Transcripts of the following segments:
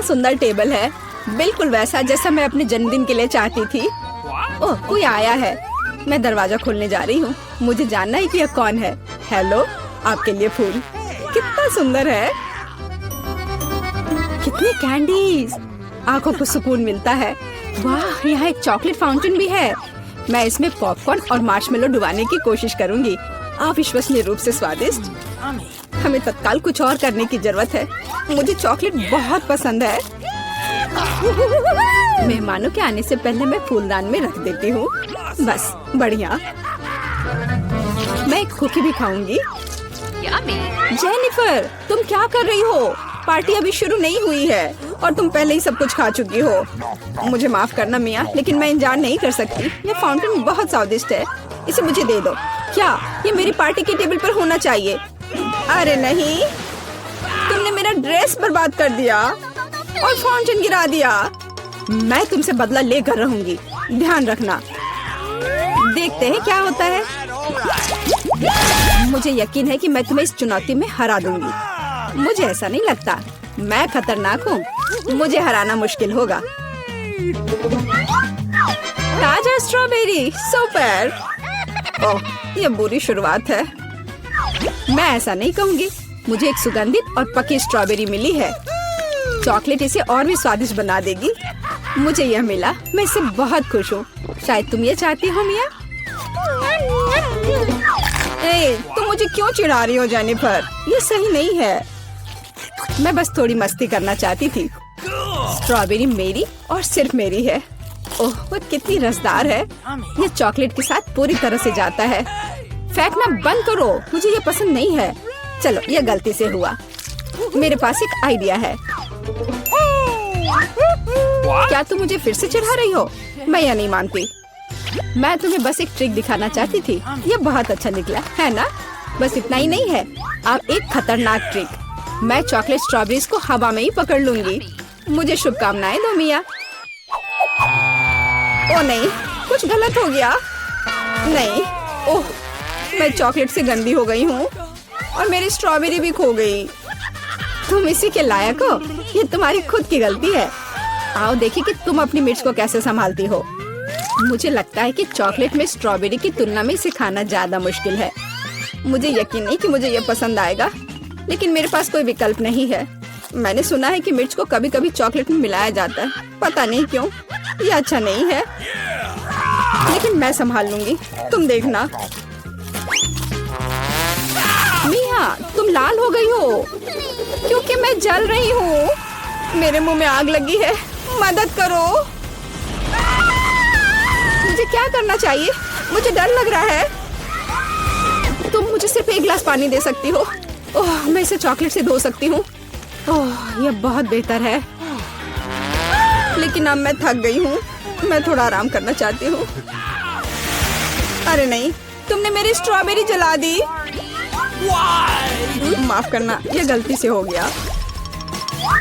कितना सुंदर टेबल है, बिल्कुल वैसा जैसा मैं अपने जन्मदिन के लिए चाहती थी। ओह, कोई आया है। मैं दरवाजा खोलने जा रही हूँ। मुझे जानना है कि यह कौन है। हेलो, आपके लिए फूल। कितना सुंदर है। कितनी कैंडीज, आंखों को सुकून मिलता है। वाह, यहाँ एक चॉकलेट फाउंटेन भी है। मैं इसमें पॉपकॉर्न और मार्शमेलो डुबाने की कोशिश करूंगी। अविश्वसनीय रूप से स्वादिष्ट। हमें तत्काल कुछ और करने की जरूरत है। मुझे चॉकलेट बहुत पसंद है। मेहमानों के आने से पहले मैं फूलदान में रख देती हूँ। बस, बढ़िया। मैं एक कुकी भी खाऊंगी। जेनिफर, तुम क्या कर रही हो? पार्टी अभी शुरू नहीं हुई है और तुम पहले ही सब कुछ खा चुकी हो। मुझे माफ करना मिया, लेकिन मैं इंतजार नहीं कर सकती। ये फाउंटेन बहुत स्वादिष्ट है। इसे मुझे दे दो। क्या ये मेरी पार्टी के टेबल पर होना चाहिए? अरे नहीं, तुमने मेरा ड्रेस बर्बाद कर दिया और फाउंटेन गिरा दिया। मैं तुमसे बदला लेकर रहूंगी, ध्यान रखना। देखते हैं क्या होता है। मुझे यकीन है कि मैं तुम्हें इस चुनौती में हरा दूंगी। मुझे ऐसा नहीं लगता। मैं खतरनाक हूँ। मुझे हराना मुश्किल होगा। ताजा स्ट्रॉबेरी, सुपर। ओह, ये बुरी शुरुआत है। मैं ऐसा नहीं कहूँगी। मुझे एक सुगंधित और पकी स्ट्रॉबेरी मिली है। चॉकलेट इसे और भी स्वादिष्ट बना देगी। मुझे यह मिला, मैं इससे बहुत खुश हूँ। शायद तुम ये चाहती हो मिया। तुम मुझे क्यों चिढ़ा रही हो जेनिफर? ये सही नहीं है। मैं बस थोड़ी मस्ती करना चाहती थी। स्ट्रॉबेरी मेरी और सिर्फ मेरी है। ओह, वो कितनी रसदार है। ये चॉकलेट के साथ पूरी तरह से जाता है। फेंकना बंद करो, मुझे ये पसंद नहीं है। चलो, ये गलती से हुआ। मेरे पास एक आइडिया है। क्या तुम मुझे फिर से चिढ़ा रही हो? मैं यह नहीं मानती। मैं तुम्हें बस एक ट्रिक दिखाना चाहती थी। ये बहुत अच्छा निकला है ना? बस इतना ही नहीं है, अब एक खतरनाक ट्रिक। मैं चॉकलेट स्ट्रॉबेरीज को हवा में ही पकड़ लूंगी। मुझे शुभकामनाएं दो मिया। ओ नहीं, कुछ गलत हो गया। नहीं, ओह, मैं चॉकलेट से गंदी हो गई हूँ और मेरी स्ट्रॉबेरी भी खो गई। तुम इसी के लायक हो। ये तुम्हारी खुद की गलती है। आओ देखिए कि तुम अपनी मिर्च को कैसे संभालती हो। मुझे लगता है कि चॉकलेट में स्ट्रॉबेरी की तुलना में इसे खाना ज्यादा मुश्किल है। मुझे यकीन नहीं कि मुझे ये पसंद आएगा, लेकिन मेरे पास कोई विकल्प नहीं है। मैंने सुना है कि मिर्च को कभी कभी चॉकलेट में मिलाया जाता है। पता नहीं क्यों। ये अच्छा नहीं है, लेकिन मैं संभाल लूंगी। तुम देखना। मिया, तुम लाल हो गई हो क्योंकि मैं जल रही हूँ। मेरे मुंह में आग लगी है। मदद करो। मुझे क्या करना चाहिए? मुझे डर लग रहा है। तुम मुझे सिर्फ एक गिलास पानी दे सकती हो। ओह, मैं इसे चॉकलेट से धो सकती हूँ। ओह, यह बहुत बेहतर है। लेकिन अब मैं थक गई हूँ। मैं थोड़ा आराम करना चाहती हूँ। अरे नहीं, तुमने मेरी स्ट्रॉबेरी जला दी। माफ करना, यह गलती से हो गया।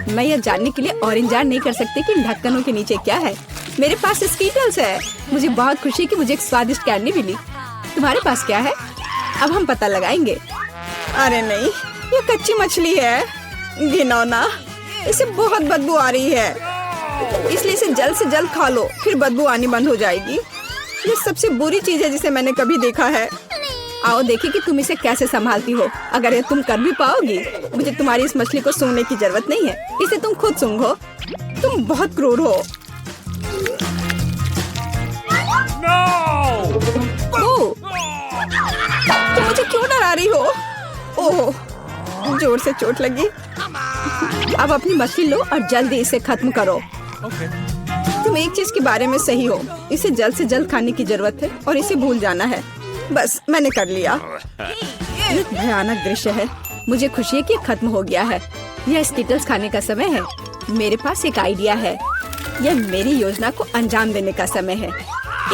मैं यह जानने के लिए और इंतजार नहीं कर सकती कि इन ढक्कनों के नीचे क्या है। मेरे पास स्कीटल्स है। मुझे बहुत खुशी कि मुझे एक स्वादिष्ट कैंडी मिली। तुम्हारे पास क्या है? अब हम पता लगाएंगे। अरे नहीं, ये कच्ची मछली है। घिनौना, इसे बहुत बदबू आ रही है, इसलिए इसे जल्द से जल्द खा लो, फिर बदबू आनी बंद हो जाएगी। ये सबसे बुरी चीज है जिसे मैंने कभी देखा है। आओ देखिए कि तुम इसे कैसे संभालती हो। अगर ये तुम कर भी पाओगी, मुझे तुम्हारी इस मछली को सूंघने की जरूरत नहीं है। इसे तुम खुद सूंघो। तुम बहुत क्रूर हो। ओह, तुम मुझे क्यों डरा रही हो? ओह, जोर से चोट लगी। अब अपनी मछली लो और जल्दी इसे खत्म करो। तुम एक चीज के बारे में सही हो। इसे जल्द से जल्द खाने की जरूरत है और इसे भूल जाना है। बस, मैंने कर लिया। ये भयानक दृश्य है। मुझे खुशी है कि खत्म हो गया है। यह स्कीटल्स खाने का समय है। मेरे पास एक आइडिया है। यह मेरी योजना को अंजाम देने का समय है।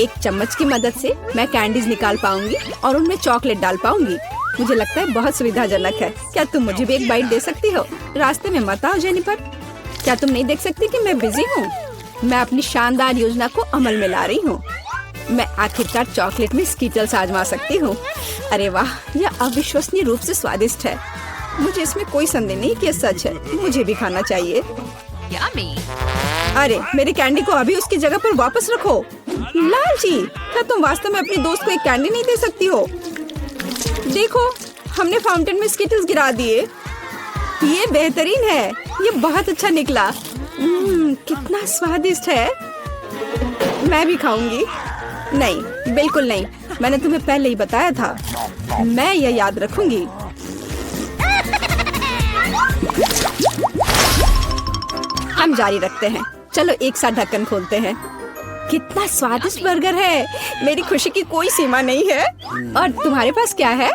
एक चम्मच की मदद से मैं कैंडीज निकाल पाऊंगी और उनमें चॉकलेट डाल पाऊंगी। मुझे लगता है बहुत सुविधाजनक है। क्या तुम मुझे भी एक बाइट दे सकती हो? रास्ते में मत आओ जेनिफर। क्या तुम नहीं देख सकती कि मैं बिजी हूँ? मैं अपनी शानदार योजना को अमल में ला रही हूँ। मैं आखिरकार चॉकलेट में स्कीटल्स आजमा सकती हूँ। अरे वाह, यह अविश्वसनीय रूप से स्वादिष्ट है। मुझे इसमें कोई संदेह नहीं कि यह सच है। मुझे भी खाना चाहिए। अरे मेरी कैंडी को अभी उसकी जगह पर वापस रखो। लालची, क्या तुम वास्तव में अपनी दोस्त को एक कैंडी नहीं दे सकती हो? देखो, हमने फाउंटेन में स्किटल्स गिरा दिए। ये बेहतरीन है, ये बहुत अच्छा निकला। कितना स्वादिष्ट है। मैं भी खाऊंगी। नहीं, बिल्कुल नहीं, मैंने तुम्हें पहले ही बताया था। मैं यह याद रखूंगी। हम जारी रखते हैं। चलो एक साथ ढक्कन खोलते हैं। कितना स्वादिष्ट बर्गर है। मेरी खुशी की कोई सीमा नहीं है। और तुम्हारे पास क्या है?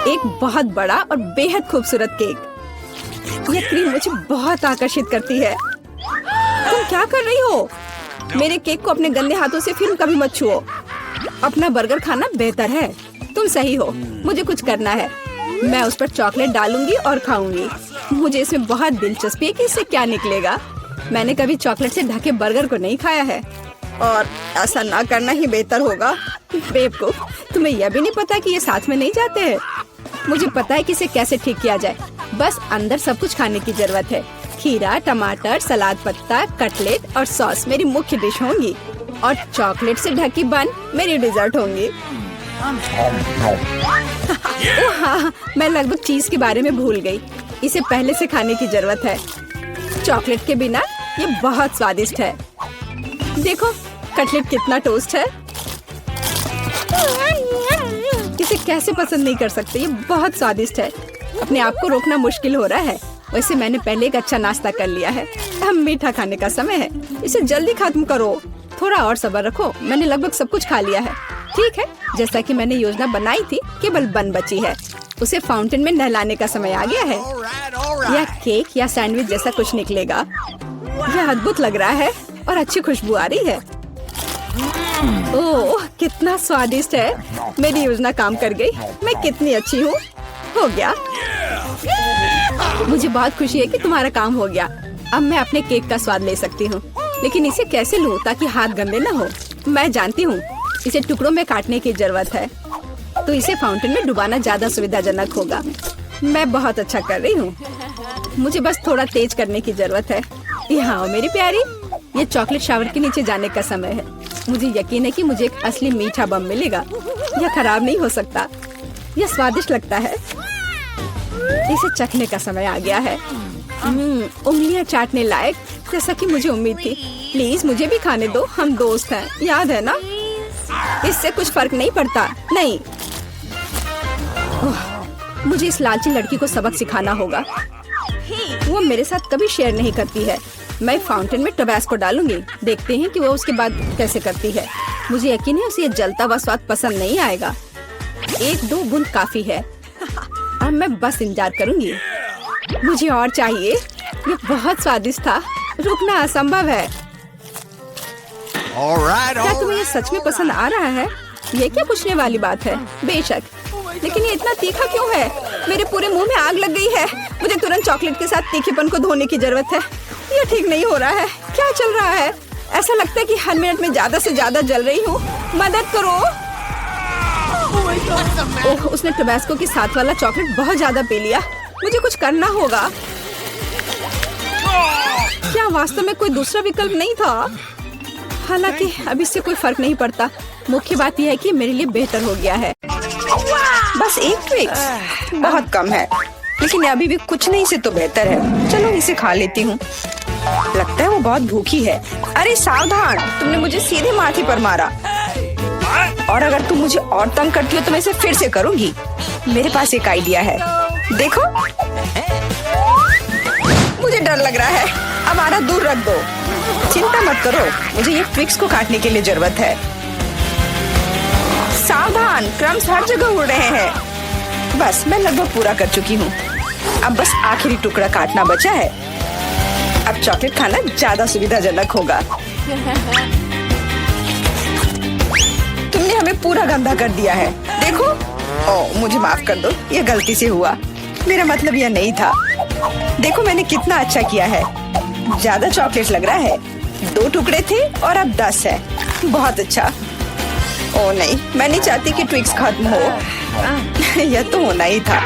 एक बहुत बड़ा और बेहद खूबसूरत केक। यह क्रीम मुझे बहुत आकर्षित करती है। तुम क्या कर रही हो? मेरे केक को अपने गंदे हाथों से फिर कभी मत छुओ। अपना बर्गर खाना बेहतर है। तुम सही हो, मुझे कुछ करना है। मैं उस पर चॉकलेट डालूंगी और खाऊंगी। मुझे इसमें बहुत दिलचस्पी है कि इससे क्या निकलेगा। मैंने कभी चॉकलेट से ढके बर्गर को नहीं खाया है, और ऐसा ना करना ही बेहतर होगा। बेवकूफ, तुम्हें यह भी नहीं पता कि ये साथ में नहीं जाते हैं। मुझे पता है कि इसे कैसे ठीक किया जाए। बस अंदर सब कुछ खाने की जरूरत है। खीरा, टमाटर, सलाद पत्ता, कटलेट और सॉस मेरी मुख्य डिश होंगी, और चॉकलेट से ढकी बन मेरी डिजर्ट होंगी। हाँ, मैं लगभग चीज के बारे में भूल गई। इसे पहले से खाने की जरूरत है। चॉकलेट के बिना ये बहुत स्वादिष्ट है। देखो, कटलेट कितना टोस्ट है। इसे कैसे पसंद नहीं कर सकते। ये बहुत स्वादिष्ट है। अपने आप को रोकना मुश्किल हो रहा है। वैसे मैंने पहले एक अच्छा नाश्ता कर लिया है। अब मीठा खाने का समय है। इसे जल्दी खत्म करो। थोड़ा और सब्र रखो। मैंने लगभग सब कुछ खा लिया है। ठीक है, जैसा कि मैंने योजना बनाई थी, केवल बन बची है। उसे फाउंटेन में नहलाने का समय आ गया है। यह केक या सैंडविच जैसा कुछ निकलेगा। यह अद्भुत लग रहा है और अच्छी खुशबू आ रही है। ओह, कितना स्वादिष्ट है। मेरी योजना काम कर गई। मैं कितनी अच्छी हूँ। हो गया। मुझे बहुत खुशी है कि तुम्हारा काम हो गया। अब मैं अपने केक का स्वाद ले सकती हूँ, लेकिन इसे कैसे लूँ ताकि हाथ गंदे न हो। मैं जानती हूँ, इसे टुकड़ों में काटने की जरूरत है, तो इसे फाउंटेन में डुबाना ज्यादा सुविधाजनक होगा। मैं बहुत अच्छा कर रही हूँ। मुझे बस थोड़ा तेज करने की जरूरत है। यहाँ मेरी प्यारी, ये चॉकलेट शावर के नीचे जाने का समय है। मुझे यकीन है कि मुझे एक असली मीठा बम मिलेगा। यह खराब नहीं हो सकता। यह स्वादिष्ट लगता है। इसे चखने का समय आ गया है। उंगलियां चाटने लायक, जैसा कि मुझे उम्मीद थी। प्लीज मुझे भी खाने दो। हम दोस्त हैं, याद है ना? इससे कुछ फर्क नहीं पड़ता। नहीं, मुझे इस लालची लड़की को सबक सिखाना होगा। वो मेरे साथ कभी शेयर नहीं करती है। मैं फाउंटेन में टबैस्को डालूंगी। देखते हैं कि वो उसके बाद कैसे करती है। मुझे यकीन है उसे ये जलता हुआ स्वाद पसंद नहीं आएगा। 1-2 बूंद काफी है। अब मैं बस इंतजार करूंगी। मुझे और चाहिए। ये बहुत स्वादिष्ट था। रुकना असंभव है। क्या तुम्हें ये सच में पसंद आ रहा है? ये क्या पूछने वाली बात है? बेशक, लेकिन ये इतना तीखा क्यों है? मेरे पूरे मुंह में आग लग गई है। मुझे तुरंत चॉकलेट के साथ तीखेपन को धोने की जरूरत है। ये ठीक नहीं हो रहा है। क्या चल रहा है? ऐसा लगता है कि हर मिनट में ज्यादा से ज्यादा जल रही हूँ। मदद करो। ओह, उसने टबैस्को के साथ वाला चॉकलेट बहुत ज्यादा पी लिया। मुझे कुछ करना होगा। क्या वास्तव में कोई दूसरा विकल्प नहीं था? हालांकि अब इससे कोई फर्क नहीं पड़ता। मुख्य बात यह है कि मेरे लिए बेहतर हो गया है। बस एक ट्विक्स बहुत कम है, लेकिन अभी भी कुछ नहीं से तो बेहतर है। चलो इसे खा लेती हूँ। लगता है वो बहुत भूखी है। अरे सावधान, तुमने मुझे सीधे माथे पर मारा। और अगर तुम मुझे और तंग करती हो तो मैं इसे फिर से करूँगी। मेरे पास एक आइडिया है। देखो, मुझे डर लग रहा है। अब आरा दूर रख दो। चिंता मत करो, मुझे ये ट्विक्स को काटने के लिए जरूरत है। सावधान, क्रम्स हर जगह उड़ रहे हैं। बस मैं लगभग पूरा कर चुकी हूँ। अब बस आखिरी टुकड़ा काटना बचा है। अब चॉकलेट खाना ज्यादा सुविधाजनक होगा। तुमने हमें पूरा गंदा कर दिया है। देखो, ओह मुझे माफ कर दो, ये गलती से हुआ। मेरा मतलब यह नहीं था। देखो मैंने कितना अच्छा किया है। ज्यादा चॉकलेट लग रहा है। 2 टुकड़े थे और अब 10 है। बहुत अच्छा। ओह नहीं, मैं नहीं चाहती कि ट्विक्स खत्म हो। यह तो होना ही था,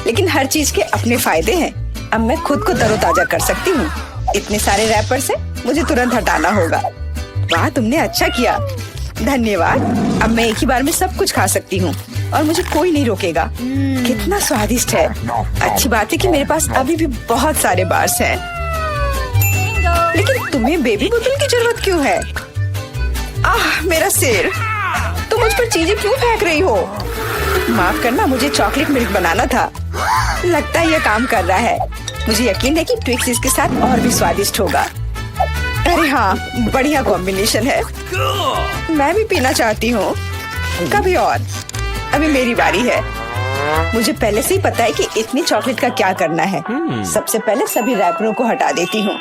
लेकिन हर चीज के अपने फायदे हैं। अब मैं खुद को तरोताजा कर सकती हूँ। इतने सारे रैपर्स हैं, मुझे तुरंत हटाना होगा। वाह, तुमने अच्छा किया, धन्यवाद। अब मैं एक ही बार में सब कुछ खा सकती हूँ और मुझे कोई नहीं रोकेगा। कितना स्वादिष्ट है। अच्छी बात है कि मेरे पास अभी भी बहुत सारे बार्स हैं। लेकिन तुम्हें बेबी बोतल की जरूरत क्यों है? आह, मेरा सिर। तुम मुझ पर चीजें क्यों फेंक रही हो? माफ करना, मुझे चॉकलेट मिल्क बनाना था। लगता है यह काम कर रहा है। मुझे यकीन है कि ट्विक्स इसके साथ और भी स्वादिष्ट होगा। अरे हाँ, बढ़िया कॉम्बिनेशन है। मैं भी पीना चाहती हूँ, कभी और। अभी मेरी बारी है। मुझे पहले से ही पता है कि इतनी चॉकलेट का क्या करना है। सबसे पहले सभी रैपरों को हटा देती हूँ।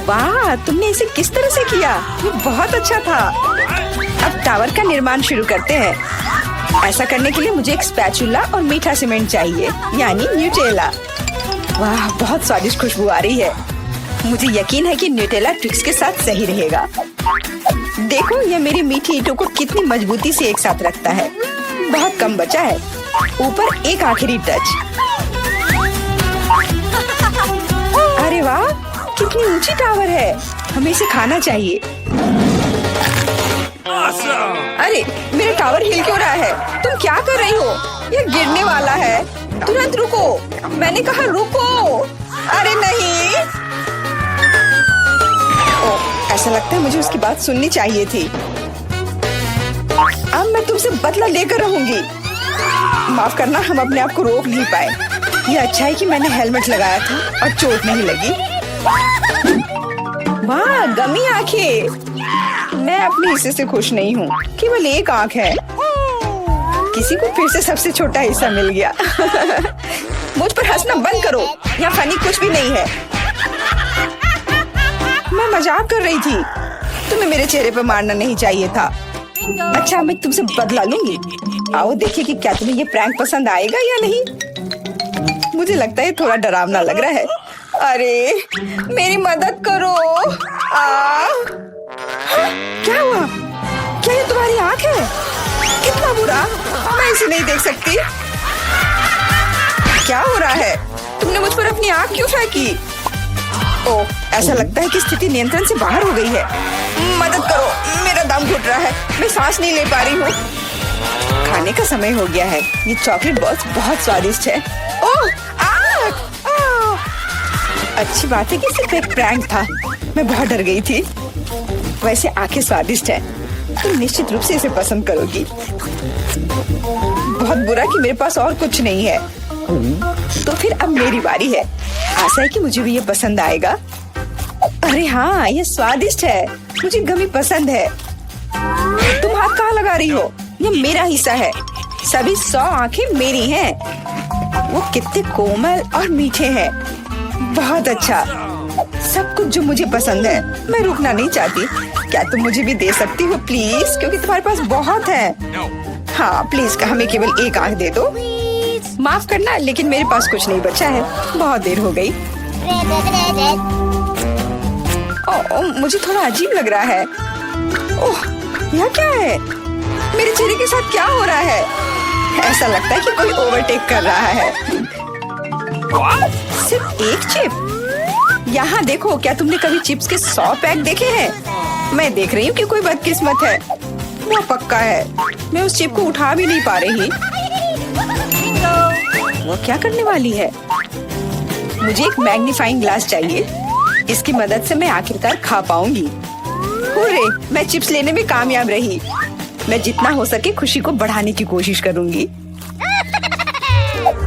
वाह, तुमने इसे किस तरह से किया? ये बहुत अच्छा था। अब टावर का निर्माण शुरू करते हैं। ऐसा करने के लिए मुझे एक स्पैचुला और मीठा सीमेंट चाहिए, यानी न्यूटेला। वाह, बहुत स्वादिष्ट खुशबू आ रही है। मुझे यकीन है कि न्यूटेला ट्विक्स के साथ सही रहेगा। देखो, यह मेरी मीठी ईंटों को कितनी मजबूती से एक साथ रखता है। बहुत कम बचा है। ऊपर एक आखिरी टच। अरे वाह, कितनी ऊंची टावर है। हमें इसे खाना चाहिए। अरे, मेरा टावर हिल क्यों रहा है? तुम क्या कर रही हो? यह गिरने वाला है। तुरंत रुको, मैंने कहा रुको। अरे नहीं। ओह, ऐसा लगता है मुझे उसकी बात सुननी चाहिए थी। अब मैं तुमसे बदला लेकर रहूंगी। माफ करना, हम अपने आप को रोक नहीं पाए। यह अच्छा है कि मैंने हेलमेट लगाया था और चोट नहीं लगी। वाह, गमी आंखें। मैं अपने हिस्से से खुश नहीं हूँ। केवल एक आंख है। किसी को फिर से सबसे छोटा हिस्सा मिल गया। मुझ पर हंसना बंद करो। यहाँ फनी कुछ भी नहीं है। मैं मजाक कर रही थी। तुम्हें मेरे चेहरे पर मारना नहीं चाहिए था। अच्छा, मैं तुमसे बदला लूंगी। आओ देखिए कि क्या तुम्हें ये प्रैंक पसंद आएगा या नहीं। मुझे लगता है थोड़ा डरावना लग रहा है। अरे, मेरी मदद करो। क्या हुआ? क्या ये तुम्हारी आँख है? कितना बुरा। मैं इसे नहीं देख सकती। क्या हो रहा है? तुमने मुझ पर अपनी आँख क्यों फेंकी? ओह, ऐसा लगता है कि स्थिति नियंत्रण से बाहर हो गई है। मदद करो, मेरा दम घुट रहा है। मैं सांस नहीं ले पा रही हूँ। खाने का समय हो गया है। ये चॉकलेट बॉल्स बहुत स्वादिष्ट है। ओह, अच्छी बात है कि सिर्फ एक प्रैंक था। मैं बहुत डर गई थी। वैसे आंखें स्वादिष्ट है। तुम निश्चित रूप से इसे पसंद करोगी। बहुत बुरा कि मेरे पास और कुछ नहीं है। तो फिर अब मेरी बारी है। आशा है कि मुझे भी ये पसंद आएगा। अरे हाँ, ये स्वादिष्ट है। मुझे गमी पसंद है। तुम हाथ कहाँ लगा रही हो? ये मेरा हिस्सा है। सभी 100 आंखें मेरी हैं। वो कितने कोमल और मीठे हैं। बहुत अच्छा, सब कुछ जो मुझे पसंद है। मैं रुकना नहीं चाहती। क्या तुम मुझे भी दे सकती हो प्लीज? क्योंकि तुम्हारे पास बहुत है। हाँ प्लीज, हमें केवल एक आंख दे दो। माफ करना, लेकिन मेरे पास कुछ नहीं बचा है। बहुत देर हो गई। ओह, मुझे थोड़ा अजीब लग रहा है। ओह, यह क्या है? मेरे चेहरे के साथ क्या हो रहा है? ऐसा लगता है कि कोई ओवरटेक कर रहा है। सिर्फ एक चिप? यहाँ देखो, क्या तुमने कभी चिप्स के 100 पैक देखे हैं? मैं देख रही हूँ कि कोई बदकिस्मत है। वो पक्का है। मैं उस चिप को उठा भी नहीं पा रही। वो क्या करने वाली है? मुझे एक मैग्नीफाइंग ग्लास चाहिए। इसकी मदद से मैं आखिरकार खा पाऊंगी। हुर्रे, मैं चिप्स लेने में कामयाब रही। मैं जितना हो सके खुशी को बढ़ाने की कोशिश करूंगी।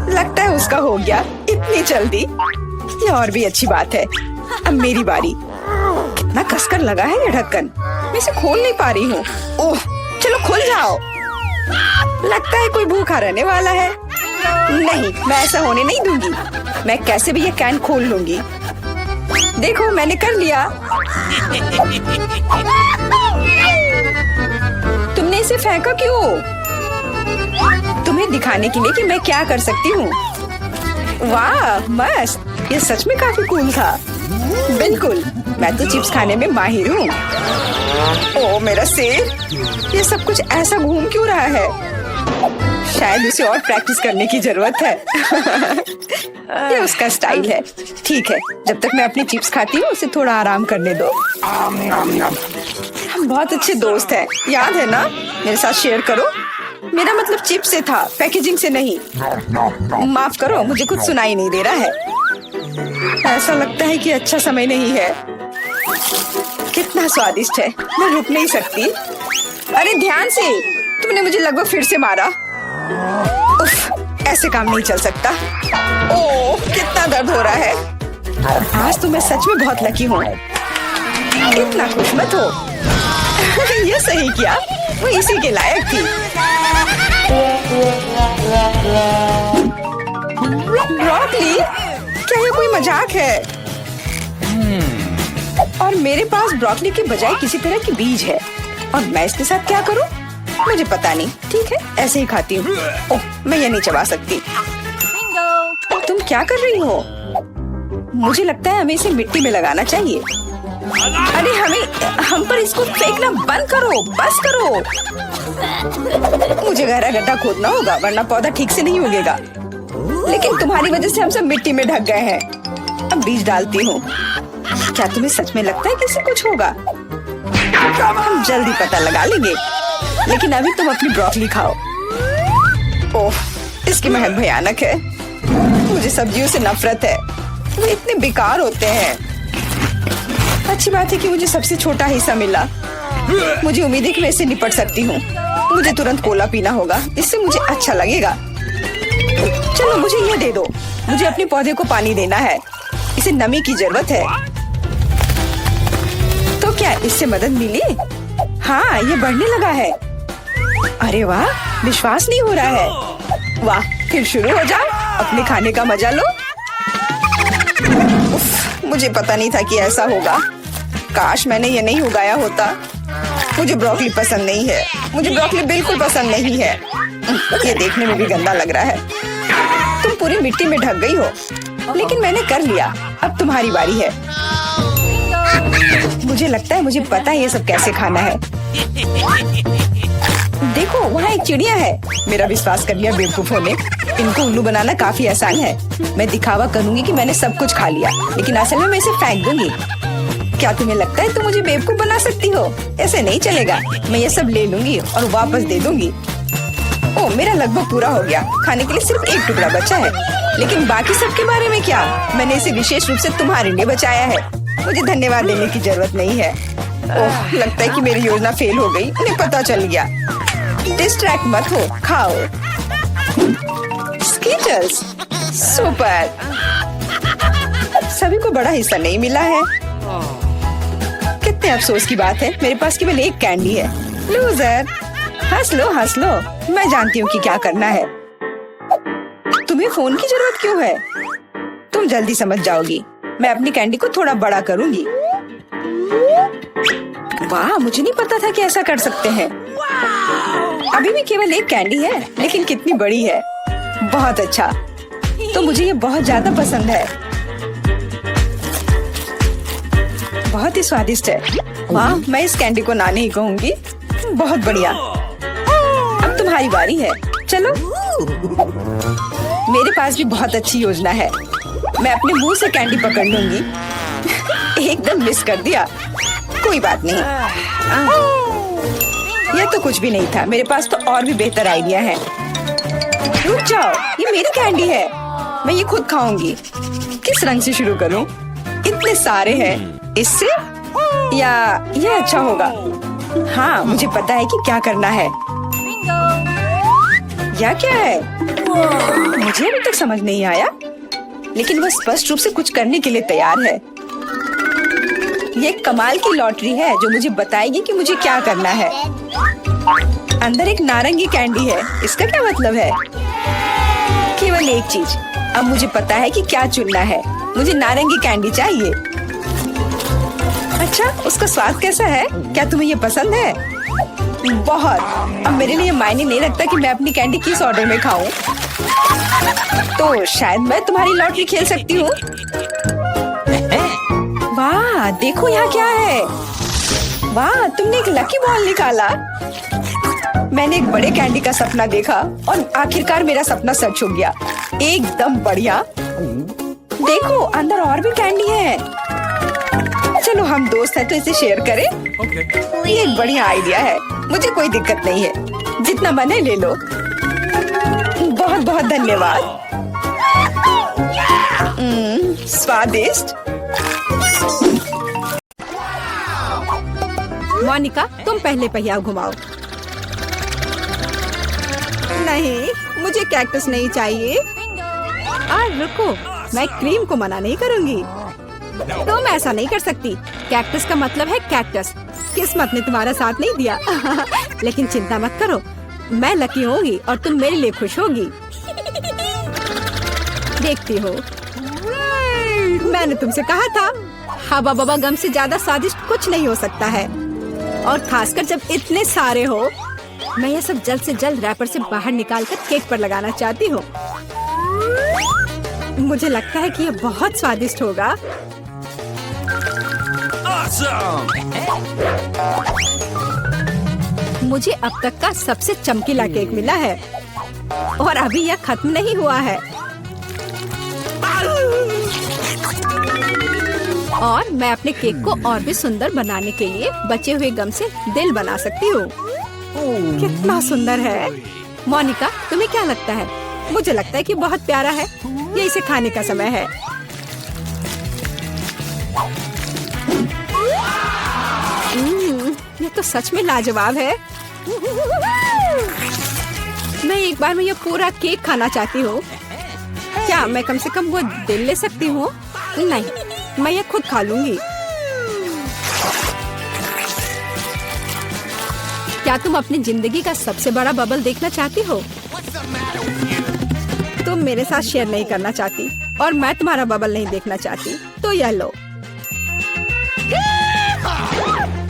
लगता है उसका हो गया इतनी जल्दी। ये और भी अच्छी बात है। अब मेरी बारी। कितना कसकर लगा है ये ढक्कन। मैं इसे खोल नहीं पा रही हूँ। ओह, चलो खुल जाओ। लगता है कोई भूखा रहने वाला है। नहीं, मैं ऐसा होने नहीं दूंगी। मैं कैसे भी ये कैन खोल लूंगी। देखो, मैंने कर लिया। तुमने इसे फेंका क्यों? तुम्हें दिखाने के लिए कि मैं क्या कर सकती हूँ। वाह, मस्त। ये सच में काफी कूल था। बिल्कुल, मैं तो चिप्स खाने में माहिर हूँ। ओह, मेरा सिर। ये सब कुछ ऐसा घूम क्यों रहा है? शायद उसे और प्रैक्टिस करने की जरूरत है। ये उसका स्टाइल है। ठीक है, जब तक मैं अपनी चिप्स खाती हूँ उसे थोड़ा आराम करने दो। हम बहुत अच्छे दोस्त हैं, याद है ना? मेरे साथ शेयर करो। मेरा मतलब चिप्स से था, पैकेजिंग से नहीं। माफ करो, मुझे कुछ सुनाई नहीं दे रहा है। ऐसा लगता है कि अच्छा समय नहीं है। कितना स्वादिष्ट है, मैं रुक नहीं सकती। अरे ध्यान से, तुमने मुझे लगभग फिर से मारा। उफ, ऐसे काम नहीं चल सकता। ओह, कितना दर्द हो रहा है। आज तो मैं सच में बहुत लकी हूँ। इतना खुश मत हो। ये सही किया, वो इसी के लायक थी। ब्रोकली? क्या ये कोई मजाक है? और मेरे पास ब्रोकली के बजाय किसी तरह की बीज है, और मैं इसके साथ क्या करूं? मुझे पता नहीं। ठीक है, ऐसे ही खाती हूँ। ओह, मैं ये नहीं चबा सकती। तुम क्या कर रही हो? मुझे लगता है हमें इसे मिट्टी में लगाना चाहिए। अरे हम पर इसको फेंकना बंद करो, बस करो। मुझे गहरा गड्ढा खोदना होगा, वरना पौधा ठीक से नहीं उगेगा। लेकिन तुम्हारी वजह से हम सब मिट्टी में ढक गए हैं। अब बीज डालती हूँ। क्या तुम्हें सच में लगता है कि इससे कुछ होगा? हम जल्दी पता लगा लेंगे। लेकिन अभी तुम अपनी ब्रोकली खाओ। ओह, इसकी महक भयानक है। मुझे सब्जियों से नफरत है, वो इतने बेकार होते हैं। अच्छी बात है कि मुझे सबसे छोटा हिस्सा मिला। मुझे उम्मीद है कि मैं इससे निपट सकती हूँ। मुझे तुरंत कोला पीना होगा, इससे मुझे अच्छा लगेगा। चलो मुझे ये दे दो। मुझे अपने पौधे को पानी देना है, इसे नमी की जरूरत है। तो क्या इससे मदद मिली? हाँ, ये बढ़ने लगा है। अरे वाह, विश्वास नहीं हो रहा है। वाह, फिर शुरू हो जाओ, अपने खाने का मजा लो। उफ, मुझे पता नहीं था कि ऐसा होगा। काश मैंने ये नहीं उगाया होता। मुझे ब्रोकली पसंद नहीं है। मुझे ब्रोकली बिल्कुल पसंद नहीं है। ये देखने में भी गंदा लग रहा है। तुम पूरी मिट्टी में ढक गई हो, लेकिन मैंने कर लिया। अब तुम्हारी बारी है। मुझे लगता है मुझे पता है ये सब कैसे खाना है। देखो, वहाँ एक चिड़िया है। मेरा विश्वास कर लिया बेवकूफों ने। इनको उल्लू बनाना काफी आसान है। मैं दिखावा करूंगी कि मैंने सब कुछ खा लिया, लेकिन असल में मैं इसे फेंक दूंगी। क्या तुम्हें लगता है तुम मुझे बेवकूफ बना सकती हो? ऐसे नहीं चलेगा। मैं ये सब ले लूंगी और वापस दे दूंगी। ओह, मेरा लगभग पूरा हो गया। खाने के लिए सिर्फ एक टुकड़ा बचा है। लेकिन बाकी सब के बारे में क्या? मैंने इसे विशेष रूप से तुम्हारे लिए बचाया है। मुझे धन्यवाद देने की जरूरत नहीं है। ओह, लगता है कि मेरी योजना फेल हो गई। उन्हें पता चल गया। डिस्ट्रैक्ट मत हो, खाओ। Skittles, super. सभी को बड़ा हिस्सा नहीं मिला है। कितने अफसोस की बात है, मेरे पास केवल एक कैंडी है। लूजर। हंस लो, हंस लो। मैं जानती हूँ कि क्या करना है। तुम्हें फोन की जरूरत क्यों है? तुम जल्दी समझ जाओगी। मैं अपनी कैंडी को थोड़ा बड़ा करूंगी। वाह, मुझे नहीं पता था कि ऐसा कर सकते हैं। अभी भी केवल एक कैंडी है, लेकिन कितनी बड़ी है। बहुत अच्छा, तो मुझे ये बहुत ज्यादा पसंद है। बहुत ही स्वादिष्ट है। वाह, मैं इस कैंडी को ना नहीं कहूंगी। बहुत बढ़िया। अब तुम्हारी बारी है। चलो। मेरे पास भी बहुत अच्छी योजना है। मैं अपने मुंह से कैंडी पकड़ लूंगी। एकदम मिस कर दिया। कोई बात नहीं। यह तो कुछ भी नहीं था। मेरे पास तो और भी बेहतर आइडिया है। रुक जाओ, ये मेरी कैंडी है। मैं ये खुद खाऊंगी। किस रंग से शुरू करूं? इतने सारे हैं। इससे या ये अच्छा होगा? हाँ, मुझे पता है कि क्या करना है। यह क्या है? मुझे अभी तक समझ नहीं आया, लेकिन वह स्पष्ट रूप से कुछ करने के लिए तैयार है। ये एक कमाल की लॉटरी है जो मुझे बताएगी कि मुझे क्या करना है। अंदर एक नारंगी कैंडी है। इसका क्या मतलब है? केवल एक चीज। अब मुझे पता है कि क्या चुनना है। मुझे नारंगी कैंडी चाहिए। अच्छा, उसका स्वाद कैसा है? क्या तुम्हें ये पसंद है? बहुत। अब मेरे लिए मायने नहीं रखता कि मैं अपनी कैंडी किस ऑर्डर में खाऊं। तो शायद मैं तुम्हारी लॉटरी खेल सकती हूँ। वाह, देखो यहाँ क्या है। वाह, तुमने एक लकी बॉल निकाला। मैंने एक बड़े कैंडी का सपना देखा और आखिरकार मेरा सपना सच हो गया। एकदम बढ़िया। देखो अंदर और भी कैंडी है। चलो हम दोस्त हैं तो इसे शेयर करें। ये एक बढ़िया आइडिया है। मुझे कोई दिक्कत नहीं है। जितना बने ले लो। बहुत बहुत धन्यवाद। स्वादिष्ट। मोनिका तुम पहले पहिया घुमाओ। नहीं मुझे कैक्टस नहीं चाहिए। रुको, मैं क्रीम को मना नहीं करूंगी। तुम ऐसा नहीं कर सकती। कैक्टस का मतलब है कैक्टस। किस्मत ने तुम्हारा साथ नहीं दिया। लेकिन चिंता मत करो, मैं लकी होगी और तुम मेरे लिए खुश होगी। देखती हो, मैंने तुमसे कहा था हवा बबा गम से ज्यादा स्वादिष्ट कुछ नहीं हो सकता है। और खासकर जब इतने सारे हो। मैं ये सब जल्द से जल्द रैपर से बाहर निकालकर केक पर लगाना चाहती हूँ। मुझे लगता है कि ये बहुत स्वादिष्ट होगा। मुझे अब तक का सबसे चमकीला केक मिला है और अभी यह खत्म नहीं हुआ है। और मैं अपने केक को और भी सुंदर बनाने के लिए बचे हुए गम से दिल बना सकती हूँ। कितना सुंदर है। मोनिका तुम्हें क्या लगता है? मुझे लगता है कि बहुत प्यारा है। ये इसे खाने का समय है। ये तो सच में लाजवाब है। मैं एक बार में ये पूरा केक खाना चाहती हूँ। क्या मैं कम से कम वो दिल ले सकती हूँ? नहीं, मैं ये खुद खा लूंगी। क्या तुम अपनी जिंदगी का सबसे बड़ा बबल देखना चाहती हो? तुम मेरे साथ शेयर नहीं करना चाहती और मैं तुम्हारा बबल नहीं देखना चाहती, तो यह लो।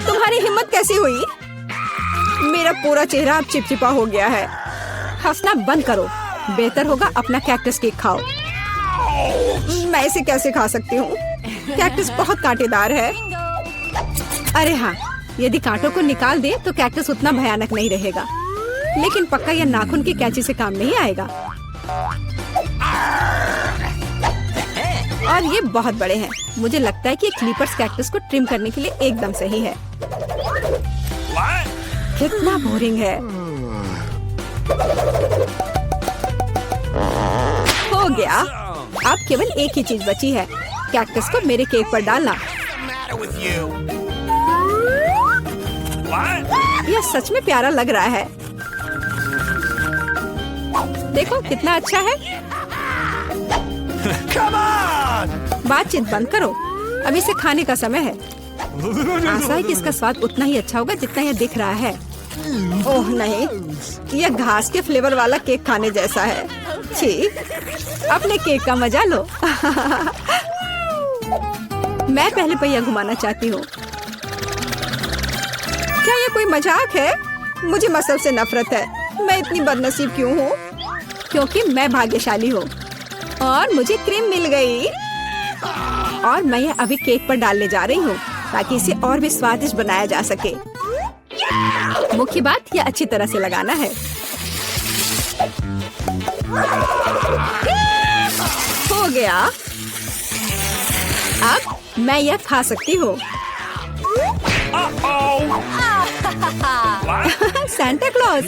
तुम्हारी हिम्मत कैसी हुई? मेरा पूरा चेहरा अब चिपचिपा हो गया है। हंसना बंद करो। बेहतर होगा अपना कैक्टस केक खाओ। मैं इसे कैसे खा सकती हूँ? कैक्टस बहुत कांटेदार है। अरे हाँ, यदि कांटों को निकाल दे तो कैक्टस उतना भयानक नहीं रहेगा। लेकिन पक्का यह नाखून की कैंची से काम नहीं आएगा। और ये बहुत बड़े हैं। मुझे लगता है कि क्लिपर्स कैक्टस को ट्रिम करने के लिए एकदम सही है। कितना बोरिंग है। हो गया। अब केवल एक ही चीज बची है। कैक्टस को मेरे केक पर डालना। यह सच में प्यारा लग रहा है। देखो कितना अच्छा है। बातचीत बंद करो। अब इसे खाने का समय है। आशा है कि इसका स्वाद उतना ही अच्छा होगा जितना यह दिख रहा है। ओह नहीं, यह घास के फ्लेवर वाला केक खाने जैसा है। छी, अपने केक का मजा लो। मैं पहले पहिया घुमाना चाहती हूँ। क्या ये कोई मजाक है? मुझे मसल से नफरत है। मैं इतनी बदनसीब क्यों हूँ? क्योंकि मैं भाग्यशाली हूँ और मुझे क्रीम मिल गई। और मैं यह अभी केक पर डालने जा रही हूँ ताकि इसे और भी स्वादिष्ट बनाया जा सके। मुख्य बात यह अच्छी तरह से लगाना है। हो गया। अब मैं यह खा सकती हूँ। सांता क्लॉज,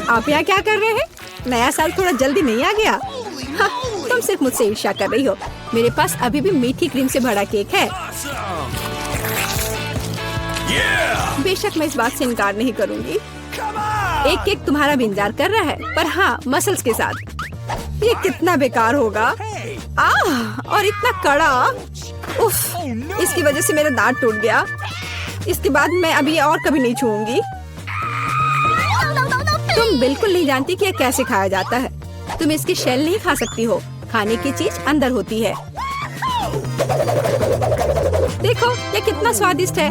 आप यहाँ क्या कर रहे हैं? नया साल थोड़ा जल्दी नहीं आ गया? हाँ, तुम सिर्फ मुझसे ईर्ष्या कर रही हो। मेरे पास अभी भी मीठी क्रीम से भरा केक है। बेशक मैं इस बात से इनकार नहीं करूंगी। एक केक तुम्हारा भी इंतजार कर रहा है, पर हाँ, मसल्स के साथ। ये कितना बेकार होगा। और इतना कड़ा। उफ, इसकी वजह से मेरा दांत टूट गया। इसके बाद मैं अभी और कभी नहीं छूऊंगी। तुम बिल्कुल नहीं जानती कि यह कैसे खाया जाता है। तुम इसकी शेल नहीं खा सकती हो। खाने की चीज अंदर होती है। देखो ये कितना स्वादिष्ट है।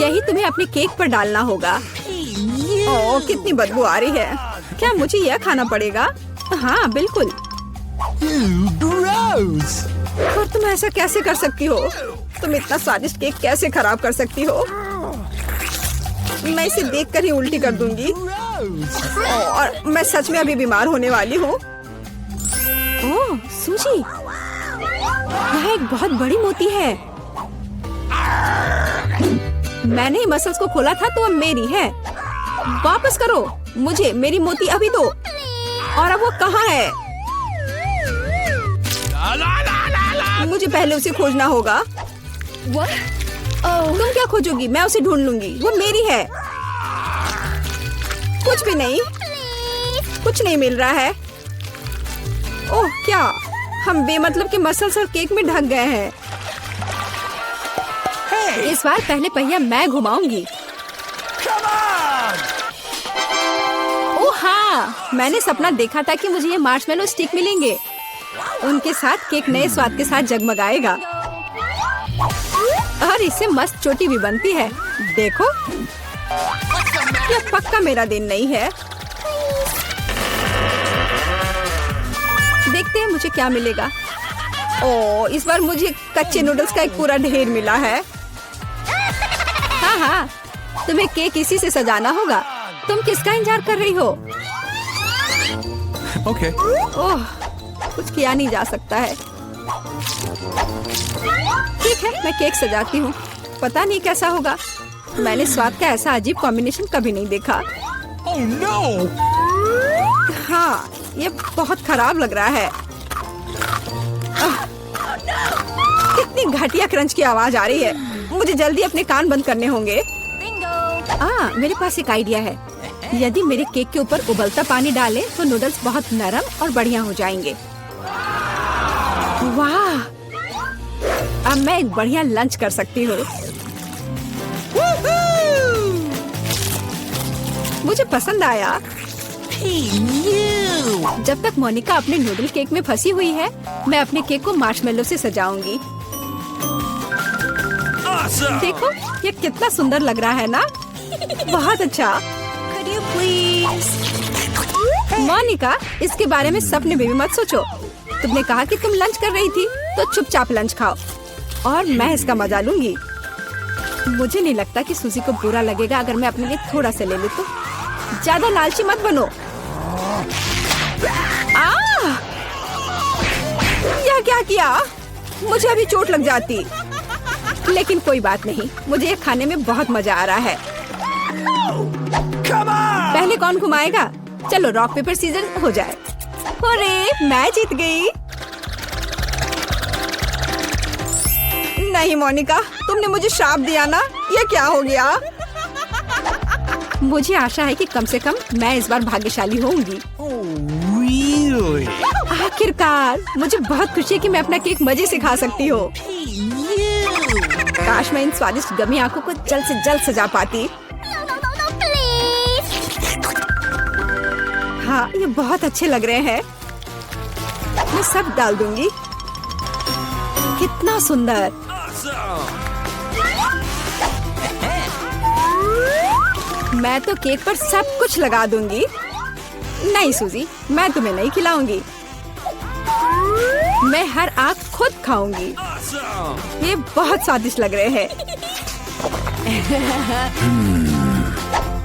यही तुम्हें अपने केक पर डालना होगा। ओह, कितनी बदबू आ रही है। क्या मुझे यह खाना पड़ेगा? हाँ बिल्कुल। और तुम ऐसा कैसे कर सकती हो? तुम इतना स्वादिष्ट केक कैसे खराब कर सकती हो? मैं इसे देखकर ही उल्टी कर दूंगी और मैं सच में अभी बीमार होने वाली हूँ। ओह सूजी, यह एक बहुत बड़ी मोती है। मैंने मसल्स को खोला था तो अब मेरी है। वापस करो मुझे मेरी मोती अभी दो। और अब वो कहाँ है? मुझे पहले उसे खोजना होगा। तुम क्या खोजोगी? मैं उसे ढूंढ लूंगी, वो मेरी है। कुछ भी नहीं, कुछ नहीं मिल रहा है। ओह क्या, हम बेमतलब के मसल्स और केक में ढक गए हैं। इस बार पहले पहिया मैं घुमाऊंगी। ओह हाँ, मैंने सपना देखा था कि मुझे ये मार्शमेलो स्टिक मिलेंगे। उनके साथ केक नए स्वाद के साथ जगमगाएगा और इससे मस्त चोटी भी बनती है। देखो, यह पक्का मेरा दिन नहीं है। देखते हैं मुझे क्या मिलेगा। ओह, इस बार मुझे कच्चे नूडल्स का एक पूरा ढेर मिला है। हाँ हाँ, तुम्हें केक इसी से सजाना होगा। तुम किसका इंतजार कर रही हो? Okay. ओह, कुछ किया नहीं जा सकता है। ठीक है, मैं केक सजाती हूँ। पता नहीं कैसा होगा। मैंने स्वाद का ऐसा अजीब कॉम्बिनेशन कभी नहीं देखा। Oh no! हाँ, ये बहुत खराब लग रहा है। कितनी घटिया क्रंच की आवाज आ रही है। मुझे जल्दी अपने कान बंद करने होंगे। मेरे पास एक आइडिया है। यदि मेरे केक के ऊपर उबलता पानी डालें तो नूडल्स बहुत नरम और बढ़िया हो जाएंगे। वाह, अब मैं एक बढ़िया लंच कर सकती हूँ। मुझे पसंद आया। जब तक मोनिका अपने नूडल केक में फंसी हुई है, मैं अपने केक को मार्शमेलो से सजाऊंगी। Awesome! देखो, ये कितना सुंदर लग रहा है ना? बहुत अच्छा। मोनिका, इसके बारे में सपने में भी मत सोचो। तुमने कहा कि तुम लंच कर रही थी, तो चुपचाप लंच खाओ और मैं इसका मजा लूंगी। मुझे नहीं लगता कि सूजी को बुरा लगेगा अगर मैं अपने लिए थोड़ा सा ले लूं तो। ज्यादा लालची मत बनो। यह क्या किया? मुझे अभी चोट लग जाती। लेकिन कोई बात नहीं, मुझे ये खाने में बहुत मजा आ रहा है। पहले कौन घुमाएगा? चलो रॉक पेपर सीजर हो जाए। अरे मैं जीत गई। नहीं मोनिका, तुमने मुझे श्राप दिया ना। ये क्या हो गया? मुझे आशा है कि कम से कम मैं इस बार भाग्यशाली होंगी। Really? आखिरकार, मुझे बहुत खुशी है कि मैं अपना केक मजे से खा सकती हूँ। काश मैं इन स्वादिष्ट गमी आंखों को जल्द से जल्द सजा पाती। हाँ, ये बहुत अच्छे लग रहे हैं। मैं सब डाल दूंगी। कितना सुंदर। मैं तो केक पर सब कुछ लगा दूंगी। नहीं सूजी, मैं तुम्हें नहीं खिलाऊंगी। मैं हर आंख खुद खाऊंगी। ये बहुत स्वादिष्ट लग रहे हैं।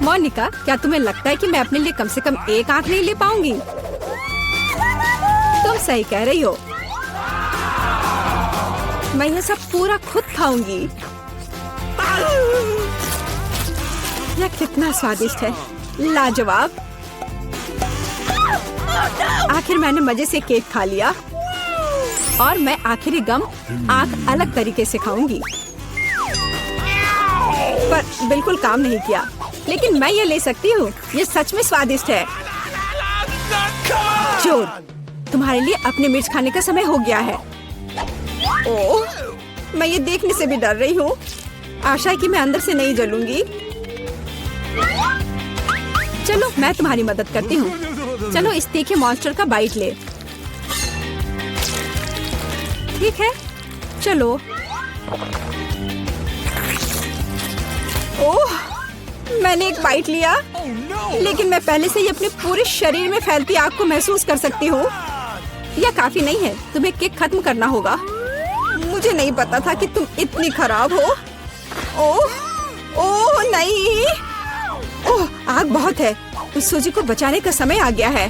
मोनिका, क्या तुम्हें लगता है कि मैं अपने लिए कम से कम एक आंख नहीं ले पाऊंगी? तुम सही कह रही हो। मैं ये सब पूरा खुद खाऊंगी। यह कितना स्वादिष्ट है, लाजवाब। आखिर मैंने मजे से केक खा लिया और मैं आखिरी गम आंख अलग तरीके से खाऊंगी। पर बिल्कुल काम नहीं किया। लेकिन मैं ये ले सकती हूँ। ये सच में स्वादिष्ट है। चोर, तुम्हारे लिए अपने मिर्च खाने का समय हो गया है। ओह, मैं ये देखने से भी डर रही हूँ। आशा है कि मैं अंदर से नहीं जलूंगी। चलो मैं तुम्हारी मदद करती हूँ। चलो इस तीखे मॉन्स्टर का बाइट ले। ठीक है, चलो। ओह, मैंने एक बाइट लिया, लेकिन मैं पहले से ही अपने पूरे शरीर में फैलती आग को महसूस कर सकती हूँ। यह काफी नहीं है, तुम्हें केक खत्म करना होगा। मुझे नहीं पता था कि तुम इतनी खराब हो। ओह, ओह नहीं, ओह, आग बहुत है। इस सूजी को बचाने का समय आ गया है।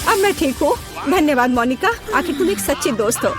अब मैं ठीक हूँ। धन्यवाद मोनिका, आखिर तुम एक सच्ची दोस्त हो।